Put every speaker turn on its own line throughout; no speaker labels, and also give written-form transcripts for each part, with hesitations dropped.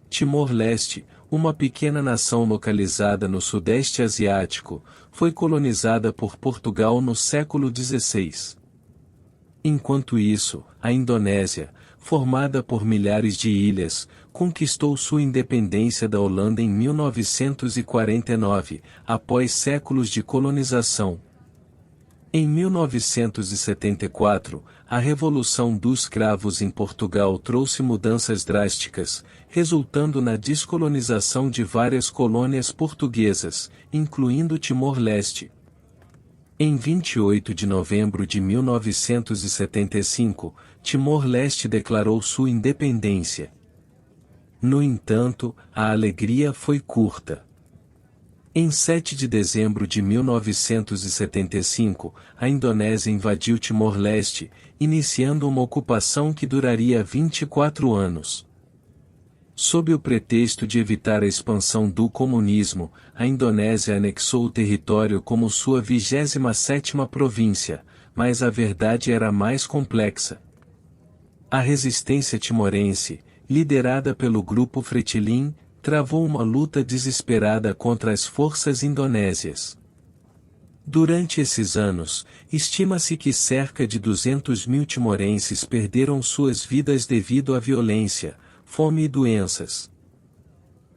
Timor-Leste, uma pequena nação localizada no Sudeste Asiático, foi colonizada por Portugal no século XVI. Enquanto isso, a Indonésia, formada por milhares de ilhas, conquistou sua independência da Holanda em 1949, após séculos de colonização. Em 1974, a Revolução dos Cravos em Portugal trouxe mudanças drásticas, resultando na descolonização de várias colônias portuguesas, incluindo Timor-Leste. Em 28 de novembro de 1975, Timor-Leste declarou sua independência. No entanto, a alegria foi curta. Em 7 de dezembro de 1975, a Indonésia invadiu Timor-Leste, iniciando uma ocupação que duraria 24 anos. Sob o pretexto de evitar a expansão do comunismo, a Indonésia anexou o território como sua 27ª província, mas a verdade era mais complexa. A resistência timorense, liderada pelo grupo Fretilin, travou uma luta desesperada contra as forças indonésias. Durante esses anos, estima-se que cerca de 200 mil timorenses perderam suas vidas devido à violência, fome e doenças.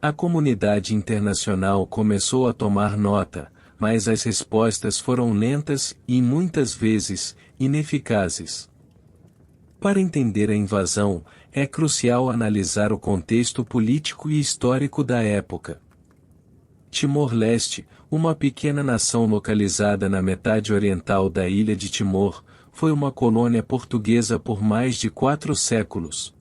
A comunidade internacional começou a tomar nota, mas as respostas foram lentas e, muitas vezes, ineficazes. Para entender a invasão, é crucial analisar o contexto político e histórico da época. Timor-Leste, uma pequena nação localizada na metade oriental da ilha de Timor, foi uma colônia portuguesa por mais de 4 séculos.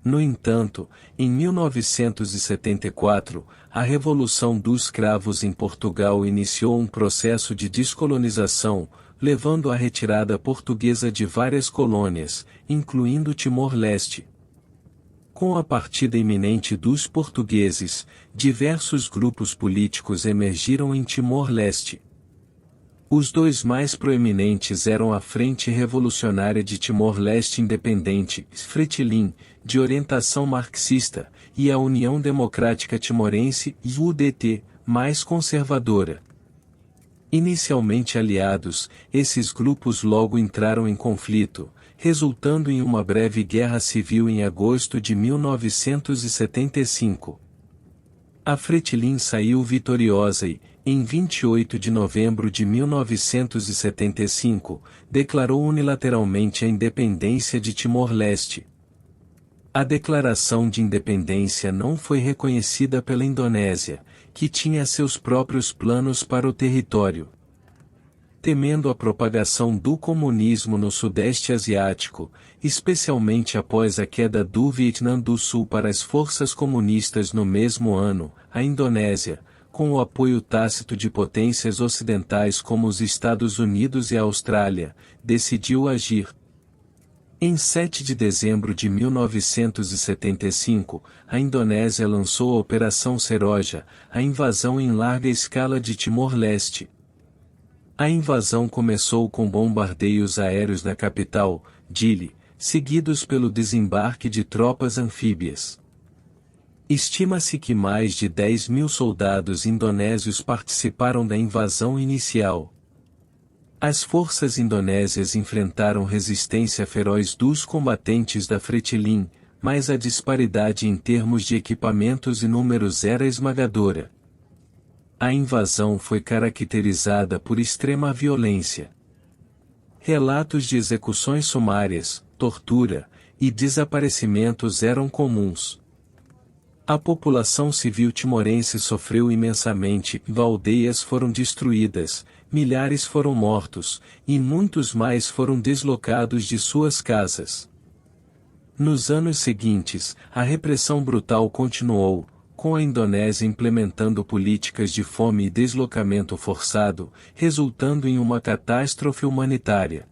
No entanto, em 1974, a Revolução dos Cravos em Portugal iniciou um processo de descolonização, levando à retirada portuguesa de várias colônias, incluindo Timor-Leste. Com a partida iminente dos portugueses, diversos grupos políticos emergiram em Timor-Leste. Os dois mais proeminentes eram a Frente Revolucionária de Timor-Leste Independente, Fretilin, de orientação marxista, e a União Democrática Timorense, UDT, mais conservadora. Inicialmente aliados, esses grupos logo entraram em conflito, resultando em uma breve guerra civil em agosto de 1975. A Fretilin saiu vitoriosa e, em 28 de novembro de 1975, declarou unilateralmente a independência de Timor-Leste. A declaração de independência não foi reconhecida pela Indonésia, que tinha seus próprios planos para o território. Temendo a propagação do comunismo no Sudeste Asiático, especialmente após a queda do Vietnã do Sul para as forças comunistas no mesmo ano, a Indonésia, com o apoio tácito de potências ocidentais como os Estados Unidos e a Austrália, decidiu agir. Em 7 de dezembro de 1975, a Indonésia lançou a Operação Seroja, a invasão em larga escala de Timor-Leste. A invasão começou com bombardeios aéreos na capital, Dili, seguidos pelo desembarque de tropas anfíbias. Estima-se que mais de 10 mil soldados indonésios participaram da invasão inicial. As forças indonésias enfrentaram resistência feroz dos combatentes da Fretilin, mas a disparidade em termos de equipamentos e números era esmagadora. A invasão foi caracterizada por extrema violência. Relatos de execuções sumárias, tortura e desaparecimentos eram comuns. A população civil timorense sofreu imensamente, aldeias foram destruídas, milhares foram mortos, e muitos mais foram deslocados de suas casas. Nos anos seguintes, a repressão brutal continuou, com a Indonésia implementando políticas de fome e deslocamento forçado, resultando em uma catástrofe humanitária.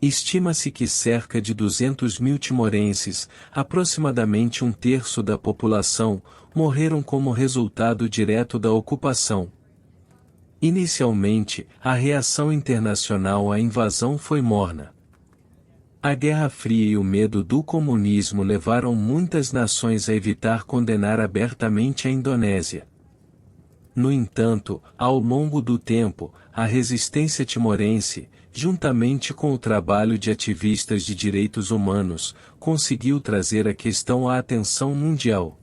Estima-se que cerca de 200 mil timorenses, aproximadamente um terço da população, morreram como resultado direto da ocupação. Inicialmente, a reação internacional à invasão foi morna. A Guerra Fria e o medo do comunismo levaram muitas nações a evitar condenar abertamente a Indonésia. No entanto, ao longo do tempo, a resistência timorense, juntamente com o trabalho de ativistas de direitos humanos, conseguiu trazer a questão à atenção mundial.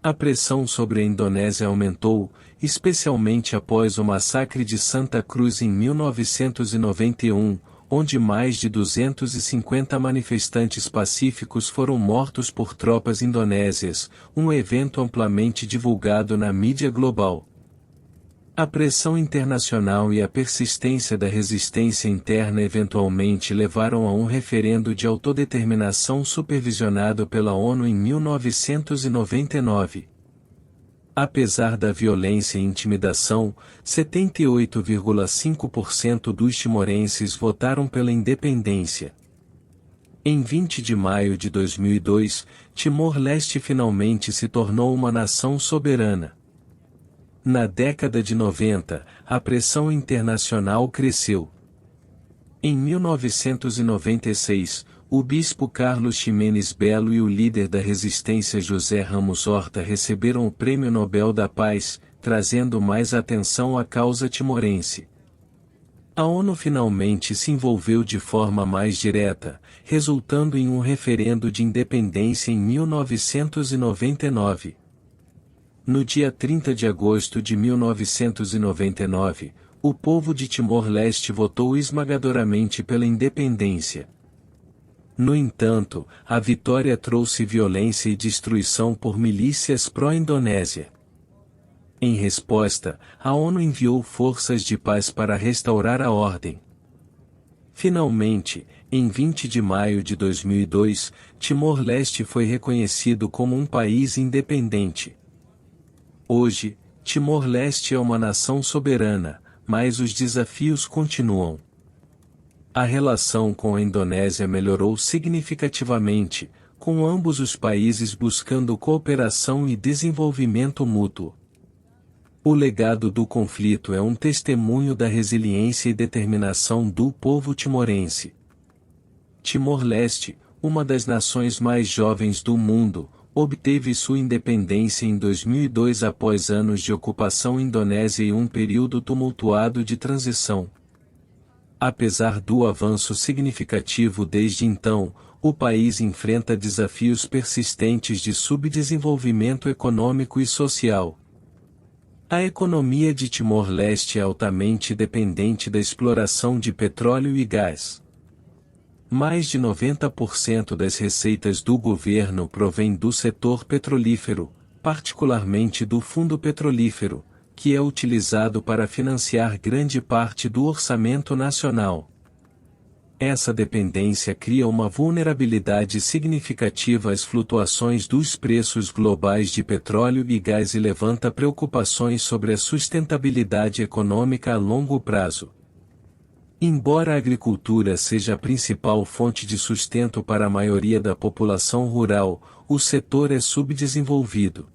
A pressão sobre a Indonésia aumentou, especialmente após o massacre de Santa Cruz em 1991, onde mais de 250 manifestantes pacíficos foram mortos por tropas indonésias, um evento amplamente divulgado na mídia global. A pressão internacional e a persistência da resistência interna eventualmente levaram a um referendo de autodeterminação supervisionado pela ONU em 1999. Apesar da violência e intimidação, 78,5% dos timorenses votaram pela independência. Em 20 de maio de 2002, Timor-Leste finalmente se tornou uma nação soberana. Na década de 90, a pressão internacional cresceu. Em 1996, o bispo Carlos Ximenes Belo e o líder da resistência José Ramos Horta receberam o Prêmio Nobel da Paz, trazendo mais atenção à causa timorense. A ONU finalmente se envolveu de forma mais direta, resultando em um referendo de independência em 1999. No dia 30 de agosto de 1999, o povo de Timor-Leste votou esmagadoramente pela independência. No entanto, a vitória trouxe violência e destruição por milícias pró-Indonésia. Em resposta, a ONU enviou forças de paz para restaurar a ordem. Finalmente, em 20 de maio de 2002, Timor-Leste foi reconhecido como um país independente. Hoje, Timor-Leste é uma nação soberana, mas os desafios continuam. A relação com a Indonésia melhorou significativamente, com ambos os países buscando cooperação e desenvolvimento mútuo. O legado do conflito é um testemunho da resiliência e determinação do povo timorense. Timor-Leste, uma das nações mais jovens do mundo, obteve sua independência em 2002 após anos de ocupação indonésia e um período tumultuado de transição. Apesar do avanço significativo desde então, o país enfrenta desafios persistentes de subdesenvolvimento econômico e social. A economia de Timor-Leste é altamente dependente da exploração de petróleo e gás. Mais de 90% das receitas do governo provém do setor petrolífero, particularmente do Fundo Petrolífero, que é utilizado para financiar grande parte do orçamento nacional. Essa dependência cria uma vulnerabilidade significativa às flutuações dos preços globais de petróleo e gás e levanta preocupações sobre a sustentabilidade econômica a longo prazo. Embora a agricultura seja a principal fonte de sustento para a maioria da população rural, o setor é subdesenvolvido.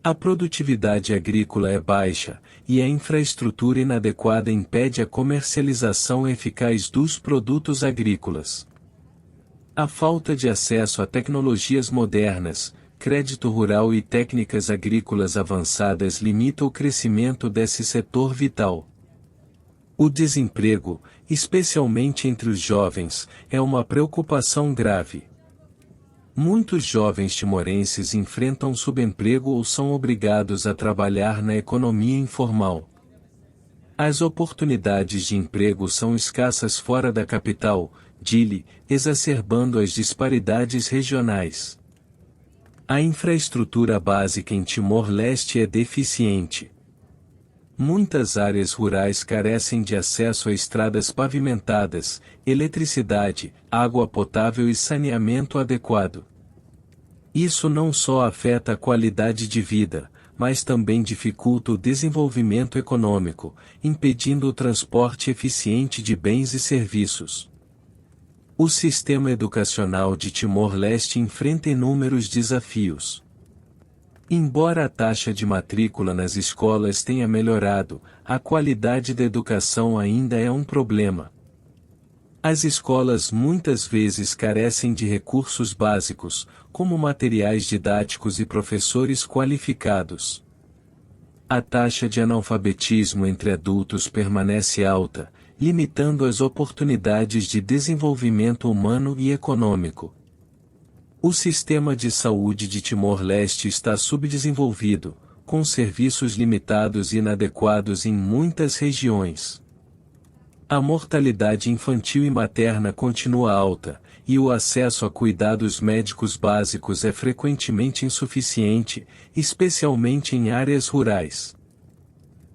A produtividade agrícola é baixa, e a infraestrutura inadequada impede a comercialização eficaz dos produtos agrícolas. A falta de acesso a tecnologias modernas, crédito rural e técnicas agrícolas avançadas limita o crescimento desse setor vital. O desemprego, especialmente entre os jovens, é uma preocupação grave. Muitos jovens timorenses enfrentam subemprego ou são obrigados a trabalhar na economia informal. As oportunidades de emprego são escassas fora da capital, Dili, exacerbando as disparidades regionais. A infraestrutura básica em Timor-Leste é deficiente. Muitas áreas rurais carecem de acesso a estradas pavimentadas, eletricidade, água potável e saneamento adequado. Isso não só afeta a qualidade de vida, mas também dificulta o desenvolvimento econômico, impedindo o transporte eficiente de bens e serviços. O sistema educacional de Timor-Leste enfrenta inúmeros desafios. Embora a taxa de matrícula nas escolas tenha melhorado, a qualidade da educação ainda é um problema. As escolas muitas vezes carecem de recursos básicos, como materiais didáticos e professores qualificados. A taxa de analfabetismo entre adultos permanece alta, limitando as oportunidades de desenvolvimento humano e econômico. O sistema de saúde de Timor-Leste está subdesenvolvido, com serviços limitados e inadequados em muitas regiões. A mortalidade infantil e materna continua alta, e o acesso a cuidados médicos básicos é frequentemente insuficiente, especialmente em áreas rurais.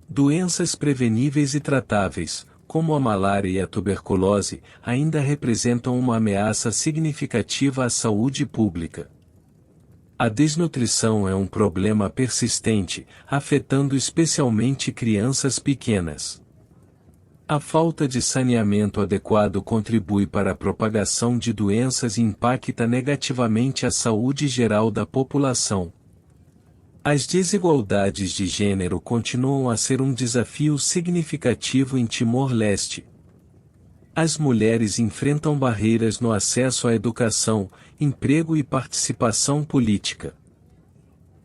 Doenças preveníveis e tratáveis, como a malária e a tuberculose, ainda representam uma ameaça significativa à saúde pública. A desnutrição é um problema persistente, afetando especialmente crianças pequenas. A falta de saneamento adequado contribui para a propagação de doenças e impacta negativamente a saúde geral da população. As desigualdades de gênero continuam a ser um desafio significativo em Timor-Leste. As mulheres enfrentam barreiras no acesso à educação, emprego e participação política.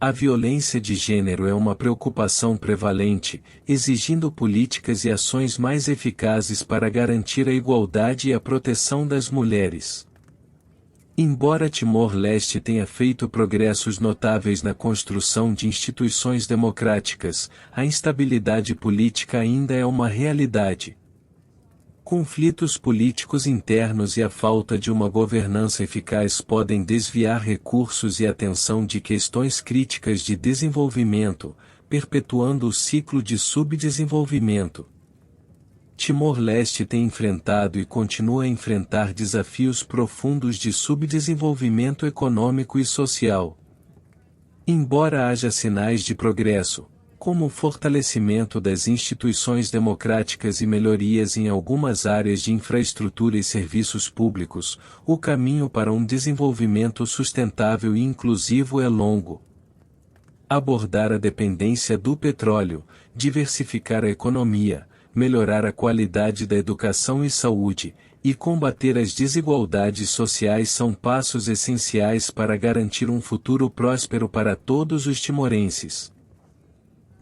A violência de gênero é uma preocupação prevalente, exigindo políticas e ações mais eficazes para garantir a igualdade e a proteção das mulheres. Embora Timor-Leste tenha feito progressos notáveis na construção de instituições democráticas, a instabilidade política ainda é uma realidade. Conflitos políticos internos e a falta de uma governança eficaz podem desviar recursos e atenção de questões críticas de desenvolvimento, perpetuando o ciclo de subdesenvolvimento. Timor-Leste tem enfrentado e continua a enfrentar desafios profundos de subdesenvolvimento econômico e social. Embora haja sinais de progresso, como o fortalecimento das instituições democráticas e melhorias em algumas áreas de infraestrutura e serviços públicos, o caminho para um desenvolvimento sustentável e inclusivo é longo. Abordar a dependência do petróleo, diversificar a economia, melhorar a qualidade da educação e saúde, e combater as desigualdades sociais são passos essenciais para garantir um futuro próspero para todos os timorenses.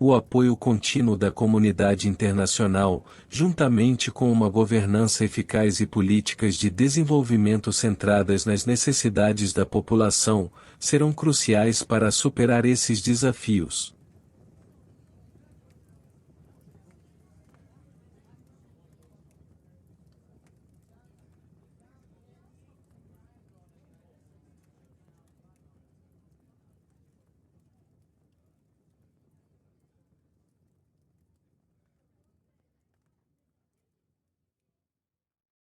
O apoio contínuo da comunidade internacional, juntamente com uma governança eficaz e políticas de desenvolvimento centradas nas necessidades da população, serão cruciais para superar esses desafios.